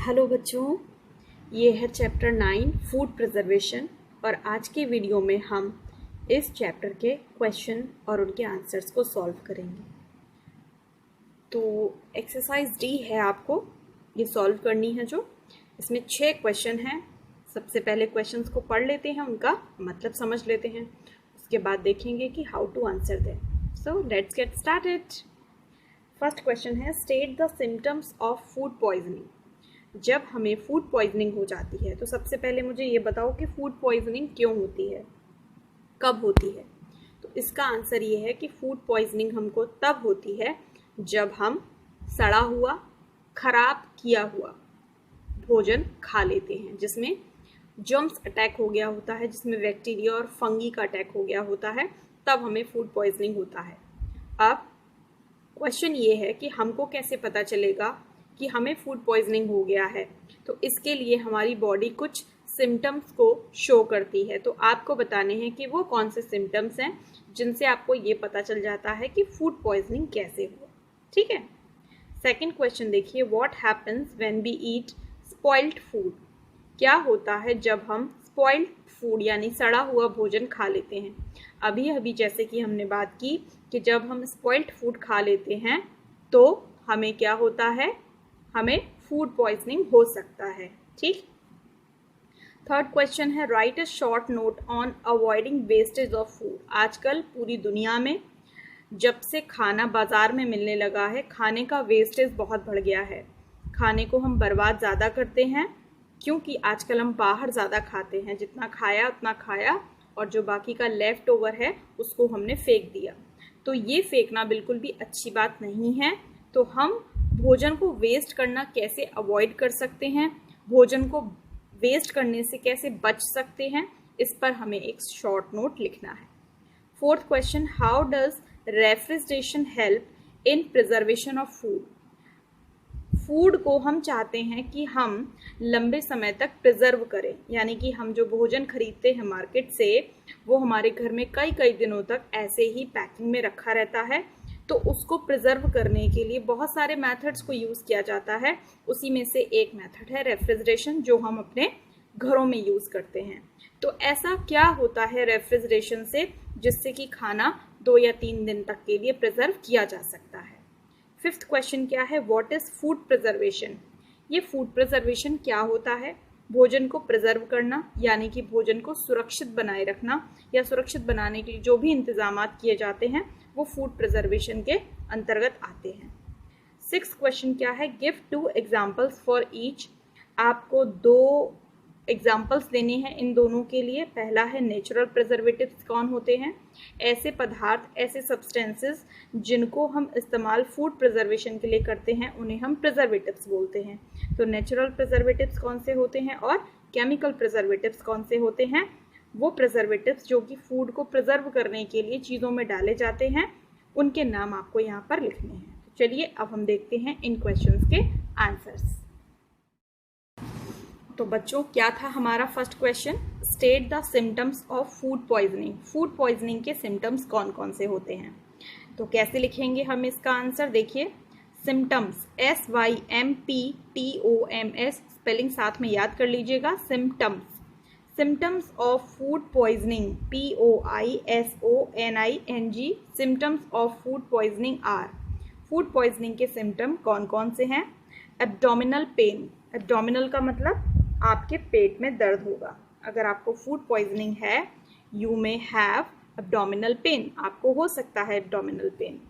Hello बच्चों, ये है चैप्टर 9 फूड प्रिजर्वेशन और आज के वीडियो में हम इस चैप्टर के क्वेश्चन और उनके आंसर्स को सॉल्व करेंगे। तो एक्सरसाइज डी है, आपको ये सॉल्व करनी है। जो इसमें 6 क्वेश्चन हैं। सबसे पहले क्वेश्चंस को पढ़ लेते हैं, उनका मतलब समझ लेते हैं, उसके बाद देखेंगे कि how to answer them. So let's get started. First question है, state the symptoms of food poisoning. जब हमें फूड पॉइजनिंग हो जाती है तो सबसे पहले मुझे ये बताओ कि फूड पॉइजनिंग क्यों होती है, कब होती है। तो इसका आंसर ये है कि फूड पॉइजनिंग हमको तब होती है जब हम सड़ा हुआ, खराब किया हुआ भोजन खा लेते हैं, जिसमें जर्म्स अटैक हो गया होता है, जिसमें बैक्टीरिया और फंगी का अटैक हो गया होता है, तब हमें फूड पॉइजनिंग होता है। अब क्वेश्चन ये है कि हमको कैसे पता चलेगा कि हमें फूड पॉइजनिंग हो गया है। तो इसके लिए हमारी बॉडी कुछ सिम्टम्स को शो करती है। तो आपको बताने हैं कि वो कौन से सिम्टम्स हैं जिनसे आपको ये पता चल जाता है कि फूड पॉइजनिंग कैसे हुआ। ठीक है। सेकंड क्वेश्चन देखिए, what happens when we eat spoiled food. क्या होता है जब हम स्पॉइल्ड फूड यानी सड़ा हुआ भोजन खा लेते हैं। अभी जैसे कि हमने बात की कि जब हम स्पॉइल्ड फूड खा लेते हैं तो हमें क्या होता है, हमें फूड पॉइजनिंग हो सकता है। ठीक। थर्ड क्वेश्चन है, right a short note on avoiding wastage of food. आजकल पूरी दुनिया में जब से खाना बाजार में मिलने लगा है, खाने का वेस्टेज बहुत बढ़ गया है। खाने को हम बर्बाद ज़्यादा करते हैं क्योंकि आजकल हम बाहर ज़्यादा खाते हैं। जितना खाया उतना खाया और जो बाकी का लेफ्ट ओवर है उसको हमने फेंक दिया। तो ये फेंकना बिल्कुल भी अच्छी बात नहीं है। तो हम भोजन को वेस्ट करना कैसे अवॉइड कर सकते हैं, भोजन को वेस्ट करने से कैसे बच सकते हैं, इस पर हमें एक शॉर्ट नोट लिखना है। Fourth question, how does refrigeration help in preservation of food. Food को हम चाहते हैं कि हम लंबे समय तक प्रिजर्व करें, यानी कि हम जो भोजन खरीदते हैं मार्केट से वो हमारे घर में कई कई दिनों तक ऐसे ही पैकिंग में रखा रहता है। तो उसको प्रिजर्व करने के लिए बहुत सारे मेथड्स को यूज़ किया जाता है। उसी में से एक मेथड है रेफ्रिजरेशन, जो हम अपने घरों में यूज़ करते हैं। तो ऐसा क्या होता है रेफ्रिजरेशन से जिससे कि खाना 2 या 3 दिन तक के लिए प्रिजर्व किया जा सकता है। फिफ्थ क्वेश्चन क्या है, व्हाट इज फूड प्रिजर्वेशन। ये फूड प्रिजर्वेशन क्या होता है। भोजन को प्रिजर्व करना यानी कि भोजन को सुरक्षित बनाए रखना या सुरक्षित बनाने के लिए जो भी इंतजामात किए जाते हैं वो फूड प्रिजर्वेशन के अंतर्गत आते हैं। सिक्स्थ क्वेश्चन क्या है, गिव 2 एग्जाम्पल्स फॉर ईच। आपको 2 एग्जाम्पल्स देने हैं इन दोनों के लिए। पहला है नेचुरल प्रिजर्वेटिव्स कौन होते हैं, ऐसे पदार्थ, ऐसे सब्सटेंसेस जिनको हम इस्तेमाल फूड प्रिजर्वेशन के लिए करते हैं उन्हें हम प्रिजर्वेटिव्स बोलते हैं। तो नेचुरल प्रिजर्वेटिव्स कौन से होते हैं और केमिकल प्रिजर्वेटिव्स कौन से होते हैं। वो प्रिजर्वेटिव्स जो कि फूड को प्रिजर्व करने के लिए चीज़ों में डाले जाते हैं, उनके नाम आपको यहाँ पर लिखने हैं। तो चलिए अब हम देखते हैं इन क्वेश्चंस के आंसर्स। तो बच्चों क्या था हमारा first question, state the symptoms of food poisoning. Food poisoning के सिम्टम्स कौन कौन से होते हैं। तो कैसे लिखेंगे हम इसका आंसर, देखिए सिम्टम्स SYMPTOMS स्पेलिंग साथ में याद कर लीजिएगा। Symptoms, symptoms of food poisoning POISONING। Symptoms of food poisoning are. Food poisoning के सिम्टम कौन कौन से हैं। एब्डोमिनल पेन, एब्डोमिनल का मतलब आपके पेट में दर्द होगा। अगर आपको फूड पॉइजनिंग है, you may have abdominal pain, आपको हो सकता है एब्डोमिनल पेन।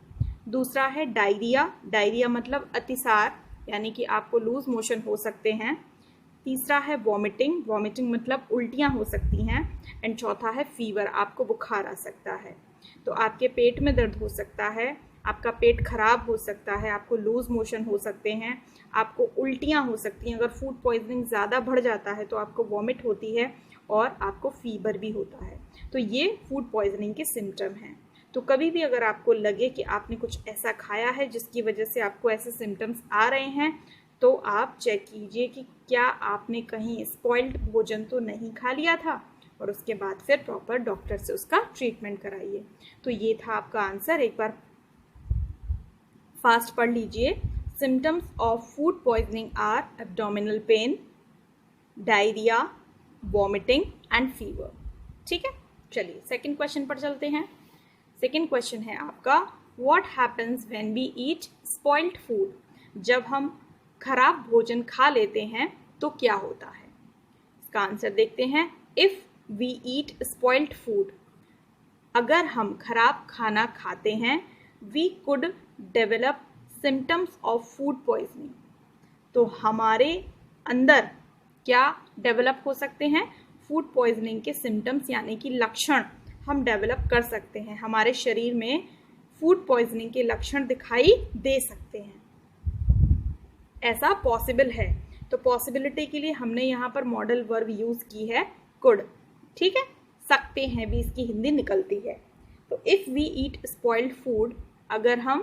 दूसरा है डायरिया, डायरिया मतलब अतिसार यानी कि आपको लूज मोशन हो सकते हैं। तीसरा है वॉमिटिंग, वॉमिटिंग मतलब उल्टियाँ हो सकती हैं। एंड चौथा है फीवर, आपको बुखार आ सकता है। तो आपके पेट में दर्द हो सकता है, आपका पेट खराब हो सकता है, आपको लूज मोशन हो सकते हैं, आपको उल्टियाँ हो सकती हैं। अगर फूड पॉइजनिंग ज़्यादा बढ़ जाता है तो आपको वॉमिट होती है और आपको फीवर भी होता है। तो ये फूड पॉइजनिंग के सिम्टम हैं। तो कभी भी अगर आपको लगे कि आपने कुछ ऐसा खाया है जिसकी वजह से आपको ऐसे सिम्टम्स आ रहे हैं, तो आप चेक कीजिए कि क्या आपने कहीं स्पॉइल्ड भोजन तो नहीं खा लिया था, और उसके बाद फिर प्रॉपर डॉक्टर से उसका ट्रीटमेंट कराइए। तो ये था आपका आंसर, एक बार फास्ट पढ़ लीजिए। Symptoms of food poisoning are abdominal pain, diarrhoea, vomiting and fever. ठीक है, चलिए सेकंड क्वेश्चन पर चलते हैं। सेकंड क्वेश्चन है आपका, what happens when we eat spoiled food? जब हम खराब भोजन खा लेते हैं तो क्या होता है? इसका आंसर देखते हैं। If we eat spoiled food, अगर हम खराब खाना खाते हैं, we could develop symptoms of food poisoning, तो हमारे अंदर क्या डेवलप हो सकते हैं? फूड पॉइजनिंग के सिम्टम्स यानी कि लक्षण हम डेवलप कर सकते हैं। हमारे शरीर में फूड पॉइजनिंग के लक्षण दिखाई दे सकते हैं, ऐसा पॉसिबल है। तो पॉसिबिलिटी के लिए हमने यहाँ पर मॉडल वर्ब यूज की है कुड। ठीक है, सकते हैं भी इसकी हिंदी निकलती है। तो if we eat spoiled food, अगर हम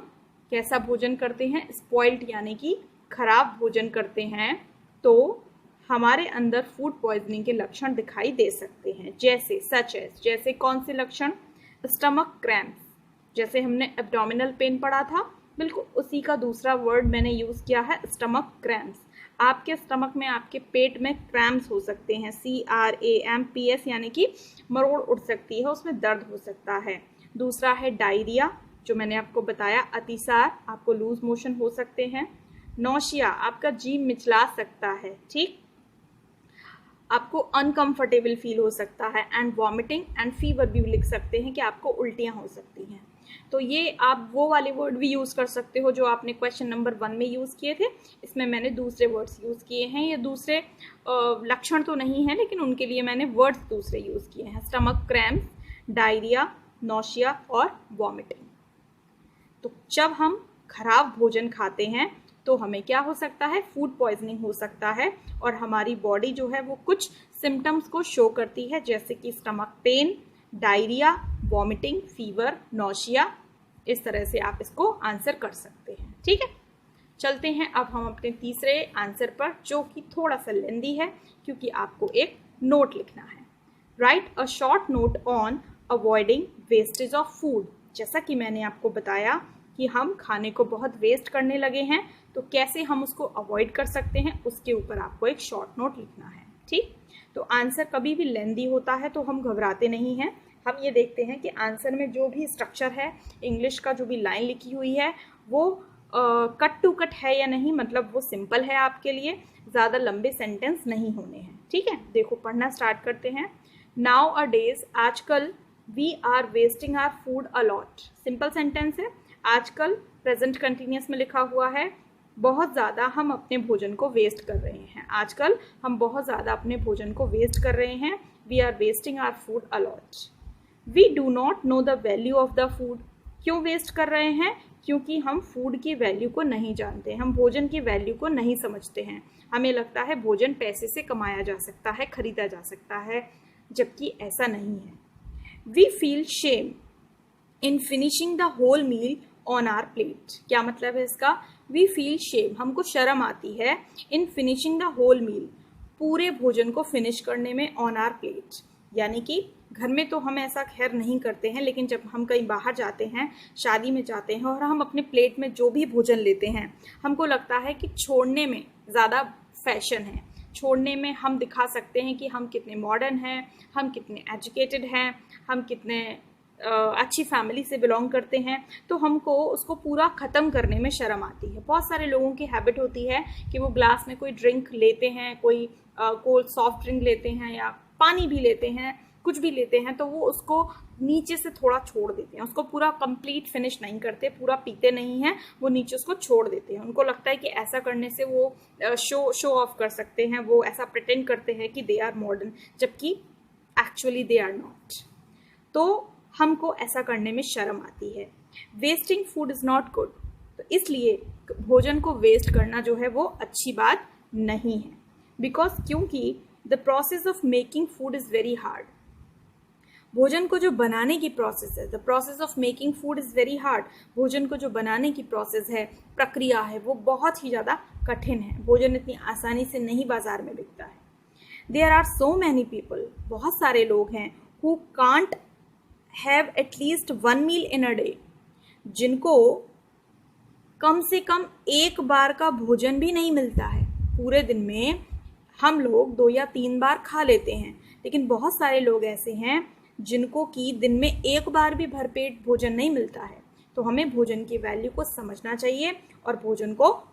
कैसा भोजन करते हैं? स्पॉइल्ड यानी कि खराब भोजन करते हैं, तो हमारे अंदर फूड पॉइजनिंग के लक्षण दिखाई दे सकते हैं। जैसे सच एज, जैसे कौन से लक्षण? स्टमक क्रैम्प्स, जैसे हमने एब्डोमिनल पेन पढ़ा था, बिल्कुल उसी का दूसरा वर्ड मैंने यूज किया है, स्टमक क्रैम्प्स। आपके स्टमक में, आपके पेट में क्रैम्प्स हो सकते हैं, CRAMPS यानी कि मरोड़ उठ सकती है, उसमें दर्द हो सकता है। दूसरा है डायरिया, जो मैंने आपको बताया, अतिसार, आपको लूज मोशन हो सकते हैं। नौशिया, आपका जी मिचला सकता है, ठीक, आपको अनकंफर्टेबल फील हो सकता है। एंड वॉमिटिंग एंड फीवर भी लिख सकते हैं कि आपको उल्टियां हो सकती हैं। तो ये आप वो वाले वर्ड भी यूज़ कर सकते हो जो आपने क्वेश्चन नंबर 1 में यूज़ किए थे। इसमें मैंने दूसरे वर्ड्स यूज़ किए हैं। ये दूसरे लक्षण तो नहीं है, लेकिन उनके लिए मैंने वर्ड्स दूसरे यूज़ किए हैं, स्टमक क्रैम्प्स, डायरिया, नौशिया और वॉमिटिंग। तो जब हम खराब भोजन खाते हैं तो हमें क्या हो सकता है? फूड पॉइजनिंग हो सकता है, और हमारी बॉडी जो है वो कुछ सिम्टम्स को शो करती है, जैसे कि stomach pain, diarrhoea, vomiting, fever, nausea. इस तरह से आप इसको आंसर कर सकते हैं। ठीक है, चलते हैं अब हम अपने तीसरे आंसर पर, जो कि थोड़ा सा लेंदी है क्योंकि आपको एक नोट लिखना है। Right a short note on avoiding wastage of food. जैसा कि मैंने आपको बताया कि हम खाने को बहुत वेस्ट करने लगे हैं, तो कैसे हम उसको अवॉइड कर सकते हैं, उसके ऊपर आपको एक शॉर्ट नोट लिखना है। ठीक, तो आंसर कभी भी लेंदी होता है तो हम घबराते नहीं हैं। हम ये देखते हैं कि आंसर में जो भी स्ट्रक्चर है, इंग्लिश का जो भी लाइन लिखी हुई है, वो कट टू कट है या नहीं, मतलब वो सिंपल है आपके लिए, ज़्यादा लंबे सेंटेंस नहीं होने हैं। ठीक है, देखो पढ़ना स्टार्ट करते हैं। नाउ अ डेज, आजकल, we are wasting our food a lot. Simple sentence है, आजकल प्रेजेंट कंटिन्यूस में लिखा हुआ है, बहुत ज़्यादा हम अपने भोजन को वेस्ट कर रहे हैं। आजकल हम बहुत ज़्यादा अपने भोजन को वेस्ट कर रहे हैं। We are wasting our food a lot. We do not know the value of the food. क्यों वेस्ट कर रहे हैं? क्योंकि हम फूड की वैल्यू को नहीं जानते, हम भोजन की वैल्यू को नहीं समझते हैं। हमें लगता है भोजन पैसे से कमाया जा सकता है, खरीदा जा सकता है, जबकि ऐसा नहीं है। We feel shame in finishing the whole meal on our plate. क्या मतलब है इसका? वी फील शेम, हमको शर्म आती है, इन फिनिशिंग द होल मील, पूरे भोजन को फिनिश करने में, ऑन आवर प्लेट। यानी कि घर में तो हम ऐसा खैर नहीं करते हैं, लेकिन जब हम कहीं बाहर जाते हैं, शादी में जाते हैं, और हम अपने प्लेट में जो भी भोजन लेते हैं, हमको लगता है कि छोड़ने में ज़्यादा फैशन है। छोड़ने में हम दिखा सकते हैं कि हम कितने मॉडर्न हैं, हम कितने एजुकेटेड हैं, हम कितने अच्छी फैमिली से बिलोंग करते हैं, तो हमको उसको पूरा ख़त्म करने में शर्म आती है। बहुत सारे लोगों की हैबिट होती है कि वो ग्लास में कोई ड्रिंक लेते हैं, कोई कोल्ड सॉफ्ट ड्रिंक लेते हैं या पानी भी लेते हैं, कुछ भी लेते हैं, तो वो उसको नीचे से थोड़ा छोड़ देते हैं, उसको पूरा कंप्लीट फिनिश नहीं करते, पूरा पीते नहीं हैं, वो नीचे उसको छोड़ देते हैं। उनको लगता है कि ऐसा करने से वो शो ऑफ कर सकते हैं, वो ऐसा प्रिटेंड करते हैं कि दे आर मॉडर्न, जबकि एक्चुअली दे आर नॉट। तो हमको ऐसा करने में शर्म आती है। Wasting food is not good, तो इसलिए भोजन को वेस्ट करना जो है वो अच्छी बात नहीं है। बिकॉज क्योंकि the process of making food is very hard. भोजन को जो बनाने की प्रोसेस है, the process of making food is very hard. भोजन को जो बनाने की प्रोसेस है, प्रक्रिया है, वो बहुत ही ज़्यादा कठिन है। भोजन इतनी आसानी से नहीं बाजार में बिकता है। There are so many people, बहुत सारे लोग हैं, who can't have at least 1 meal in a day, जिनको कम से कम एक बार का भोजन भी नहीं मिलता है। पूरे दिन में हम लोग 2 या 3 बार खा लेते हैं, लेकिन बहुत सारे लोग ऐसे हैं जिनको कि दिन में एक बार भी भरपेट भोजन नहीं मिलता है। तो हमें भोजन की वैल्यू को समझना चाहिए और भोजन को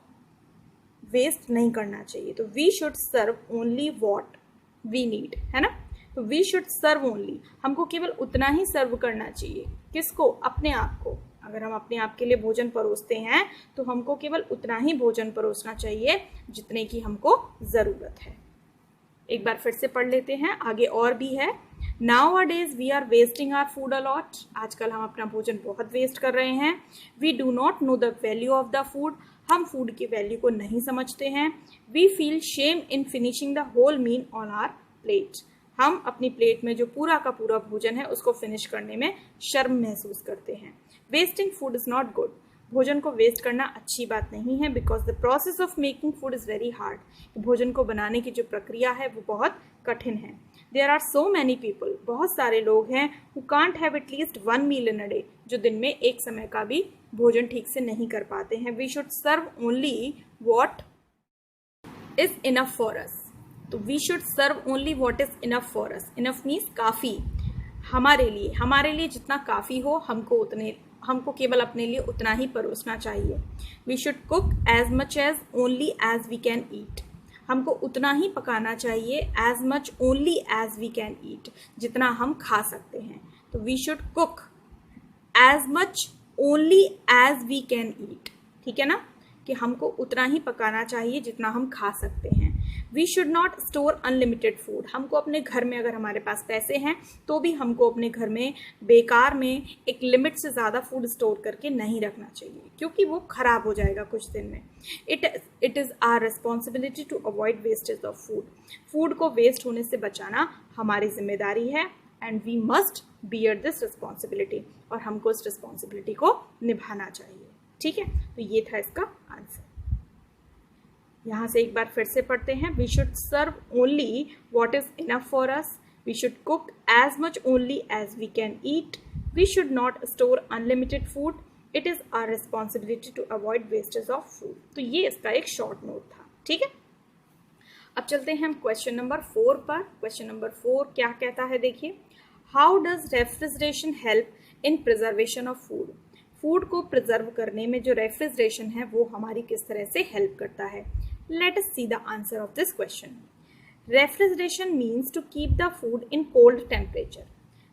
वेस्ट नहीं करना चाहिए। तो we should serve only what we need, है ना। तो वी शुड सर्व ओनली, हमको केवल उतना ही सर्व करना चाहिए। किसको? अपने आप को। अगर हम अपने आप के लिए भोजन परोसते हैं तो हमको केवल उतना ही भोजन परोसना चाहिए जितने की हमको ज़रूरत है। एक बार फिर से पढ़ लेते हैं, आगे और भी है। Nowadays we are wasting our food a lot. आजकल हम अपना भोजन बहुत वेस्ट कर रहे हैं। We do not know the value of the food. हम फूड की वैल्यू को नहीं समझते हैं। We feel shame in finishing the whole meal on our plate. हम अपनी प्लेट में जो पूरा का पूरा भोजन है उसको फिनिश करने में शर्म महसूस करते हैं। Wasting food is not good. भोजन को वेस्ट करना अच्छी बात नहीं है, because the process of making food is very hard. भोजन को बनाने की जो प्रक्रिया है वो बहुत कठिन है। There are so many people, बहुत सारे लोग हैं who can't have at least 1 meal in a day, जो दिन में एक समय का भी भोजन ठीक से नहीं कर पाते हैं। We should serve only what is enough for us. तो we should serve only what is enough for us. Enough means काफ़ी, हमारे लिए जितना काफ़ी हो हमको केवल अपने लिए उतना ही परोसना चाहिए। We should cook as much as only as we can eat. हमको उतना ही पकाना चाहिए, as much only as we can eat, जितना हम खा सकते हैं। तो we should cook as much only as we can eat, ठीक है ना, कि हमको उतना ही पकाना चाहिए जितना हम खा सकते हैं। We should not store unlimited food. हमको अपने घर में, अगर हमारे पास पैसे हैं तो भी हमको अपने घर में बेकार में एक लिमिट से ज़्यादा फूड स्टोर करके नहीं रखना चाहिए, क्योंकि वो ख़राब हो जाएगा कुछ दिन में। It is our responsibility to avoid wastage of food. Food को वेस्ट होने से बचाना हमारी जिम्मेदारी है, and we must bear this responsibility, और हमको इस रिस्पॉन्सिबिलिटी को निभाना चाहिए, ठीक है। तो ये था इसका आंसर। यहाँ से एक बार फिर से पढ़ते हैं। We should serve only what is enough for us. We should cook as much only as we can eat. We should not store unlimited food. It is our responsibility to avoid wastage of food. तो ये इसका एक short note था, ठीक है। अब चलते हैं हम क्वेश्चन नंबर 4 पर। क्वेश्चन नंबर 4 क्या कहता है, देखिए। How does refrigeration help in preservation of food. Food को प्रिजर्व करने में जो रेफ्रिजरेशन है वो हमारी किस तरह से हेल्प करता है। Let us see the answer of this question. Refrigeration means to keep the food in cold temperature.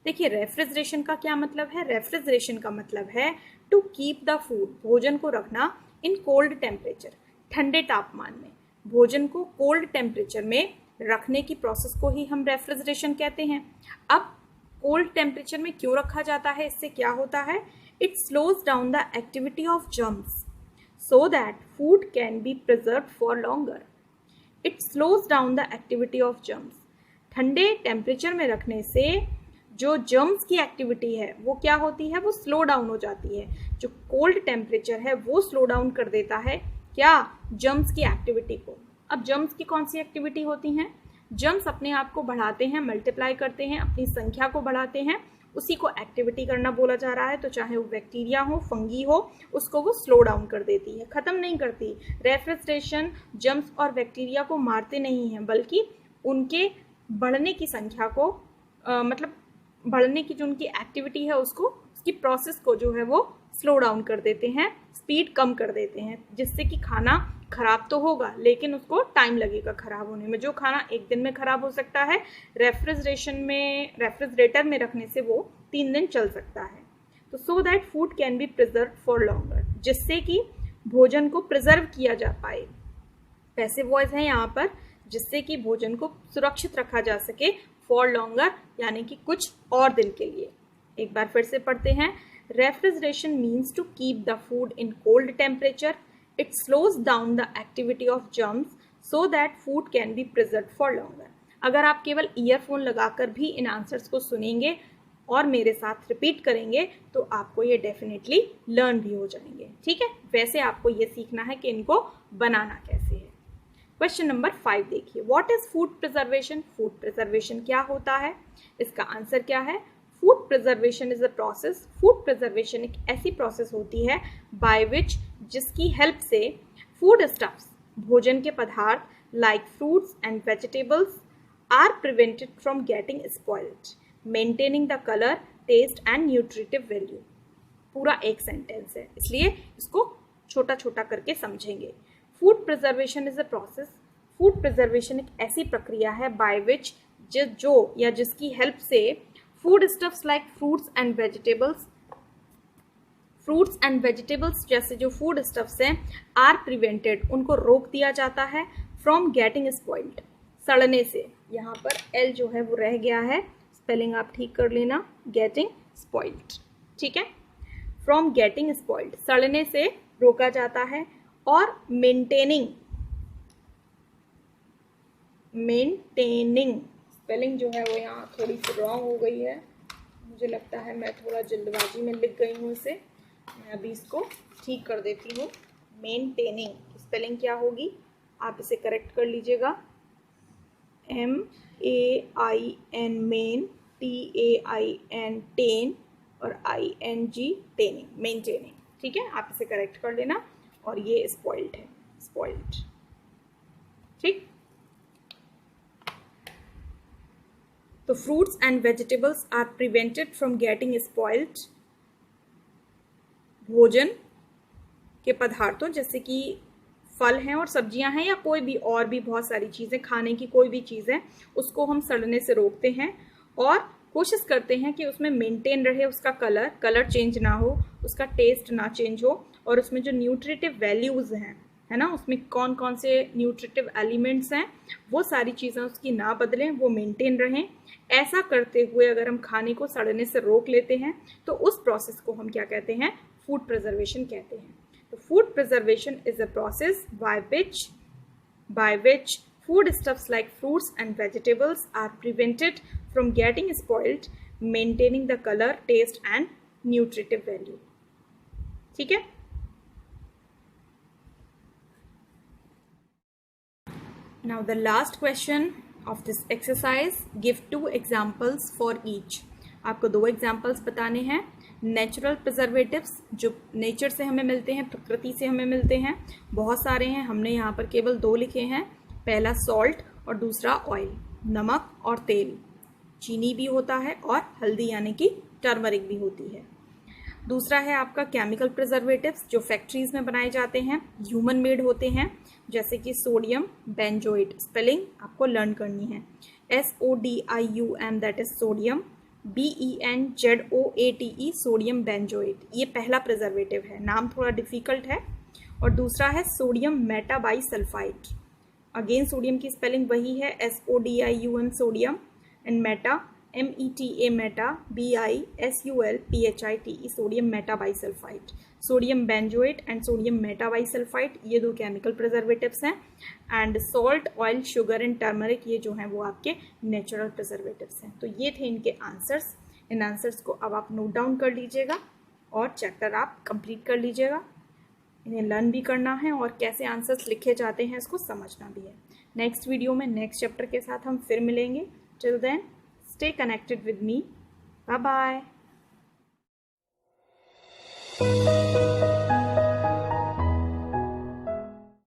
देखिए, रेफ्रिजरेशन का क्या मतलब है। रेफ्रिजरेशन का मतलब है टू कीप द फूड, भोजन को रखना इन कोल्ड टेम्परेचर, ठंडे तापमान में। भोजन को कोल्ड टेम्परेचर में रखने की प्रोसेस को ही हम रेफ्रिजरेशन कहते हैं। अब कोल्ड टेम्परेचर में क्यों रखा जाता है, इससे क्या होता है। It slows down the activity of germs so that food can be preserved for longer. It slows down the activity of germs. ठंडे टेम्परेचर में रखने से जो जर्म्स की एक्टिविटी है वो क्या होती है, वो स्लो डाउन हो जाती है। जो कोल्ड टेम्परेचर है वो स्लो डाउन कर देता है क्या, जर्म्स की एक्टिविटी को। अब जर्म्स की कौन सी एक्टिविटी होती हैं। जर्म्स अपने आप को बढ़ाते हैं, मल्टीप्लाई करते हैं, अपनी संख्या को बढ़ाते हैं, उसी को एक्टिविटी करना बोला जा रहा है। तो चाहे वो बैक्टीरिया हो, फंगी हो, उसको वो स्लो डाउन कर देती है, ख़त्म नहीं करती। रेफ्रिजरेशन जर्म्स और बैक्टीरिया को मारते नहीं हैं, बल्कि उनके बढ़ने की संख्या को मतलब बढ़ने की जो उनकी एक्टिविटी है उसको, उसकी प्रोसेस को जो है वो स्लो डाउन कर देते हैं, स्पीड कम कर देते हैं, जिससे कि खाना खराब तो होगा लेकिन उसको टाइम लगेगा खराब होने में। जो खाना एक दिन में खराब हो सकता है, रेफ्रिजरेटर में रखने से वो 3 दिन चल सकता है। तो so that food can be preserve for longer, जिससे कि भोजन को प्रिजर्व किया जा पाए। पैसिव वॉइस है यहाँ पर, जिससे कि भोजन को सुरक्षित रखा जा सके फॉर लॉन्गर, यानी कि कुछ और दिन के लिए। एक बार फिर से पढ़ते हैं। Refrigeration means to keep the food in cold temperature. It slows down the activity of germs so that food can be preserved for longer. अगर आप केवल ईयरफोन लगाकर भी इन आंसर्स को सुनेंगे और मेरे साथ रिपीट करेंगे तो आपको ये डेफिनेटली लर्न भी हो जाएंगे, ठीक है। वैसे आपको ये सीखना है कि इनको बनाना कैसे है। क्वेश्चन नंबर 5 देखिए। What is food preservation. Food preservation क्या होता है, इसका आंसर क्या है। Food preservation is a process. Food preservation एक ऐसी प्रोसेस होती है बाय विच जिसकी हेल्प से फूड स्टफ्स भोजन के पदार्थ like fruits and vegetables are prevented from getting spoiled maintaining the colour taste and nutritive value. पूरा एक सेंटेंस है, इसलिए इसको छोटा छोटा करके समझेंगे। Food preservation is a process. Food preservation एक ऐसी प्रक्रिया है बाय विच जो या जिसकी हेल्प से food stuffs like fruits and vegetables जैसे जो फूड स्टफ्स हैं आर प्रिवेंटेड, उनको रोक दिया जाता है फ्रॉम गेटिंग स्पॉइल्ड, सड़ने से। यहाँ पर एल जो है वो रह गया है, स्पेलिंग आप ठीक कर लेना, गेटिंग स्पॉइल्ड, ठीक है। फ्रॉम गेटिंग स्पॉइल्ड, सड़ने से रोका जाता है। और मेंटेनिंग स्पेलिंग जो है वो यहाँ थोड़ी सी रॉन्ग हो गई है, मुझे लगता है मैं थोड़ा जल्दबाजी में लिख गई हूँ इसे, मैं अभी इसको ठीक कर देती हूँ। मेंटेनिंग स्पेलिंग क्या होगी, आप इसे करेक्ट कर लीजिएगा, MAIN मेन, TAIN टेन और ING टेनिंग, मेंटेनिंग, ठीक है। आप इसे करेक्ट कर लेना। और ये स्पॉइल्ड है, स्पॉइल्ड, ठीक। तो fruits and vegetables are prevented from getting spoiled, भोजन के पदार्थों जैसे कि फल हैं और सब्जियां हैं या कोई भी और भी बहुत सारी चीज़ें, खाने की कोई भी चीज़ है, उसको हम सड़ने से रोकते हैं और कोशिश करते हैं कि उसमें मेंटेन रहे उसका कलर चेंज ना हो, उसका टेस्ट ना चेंज हो, और उसमें जो न्यूट्रिटिव वैल्यूज़ हैं, है ना, उसमें कौन कौन से न्यूट्रिटिव एलिमेंट्स हैं, वो सारी चीज़ें उसकी ना बदलें, वो मेंटेन रहें। ऐसा करते हुए अगर हम खाने को सड़ने से रोक लेते हैं तो उस प्रोसेस को हम क्या कहते हैं, फूड प्रिजर्वेशन कहते हैं। तो food preservation is a process by which foodstuffs like fruits and vegetables are prevented from getting spoiled, maintaining the color, taste and nutritive value. ठीक है। Now the last question of this exercise, give 2 examples for each. आपको 2 examples बताने हैं। Natural preservatives जो nature से हमें मिलते हैं, प्रकृति से हमें मिलते हैं, बहुत सारे हैं, हमने यहाँ पर केवल 2 लिखे हैं। पहला सॉल्ट और दूसरा ऑयल, नमक और तेल, चीनी भी होता है और हल्दी यानी कि टर्मरिक भी होती है। दूसरा है आपका केमिकल प्रिजर्वेटिव्स जो फैक्ट्रीज में बनाए जाते हैं, ह्यूमन मेड होते हैं, जैसे कि सोडियम बेंजोएट, स्पेलिंग आपको लर्न करनी है, SODIUM, that is sodium, BENZOATE, sodium benzoate. ये पहला प्रिजर्वेटिव है, नाम थोड़ा डिफिकल्ट है। और दूसरा है सोडियम मेटाबाइसल्फाइड, अगेन सोडियम की स्पेलिंग वही है, SODIUM sodium, and meta META meta, BISULPHITE, sodium metabisulphite. Sodium benzoate and sodium metabisulphite ये 2 केमिकल प्रिजर्वेटिव्स हैं। And salt, oil, sugar and turmeric ये जो हैं वो आपके नेचुरल प्रिजर्वेटिव्स हैं। तो ये थे इनके आंसर्स। इन आंसर्स को अब आप नोट डाउन कर लीजिएगा और चैप्टर आप कंप्लीट कर लीजिएगा। इन्हें लर्न भी करना है और कैसे आंसर्स लिखे जाते हैं इसको समझना भी है। नेक्स्ट वीडियो में नेक्स्ट चैप्टर के साथ हम फिर मिलेंगे। Till then stay connected with me. Bye bye.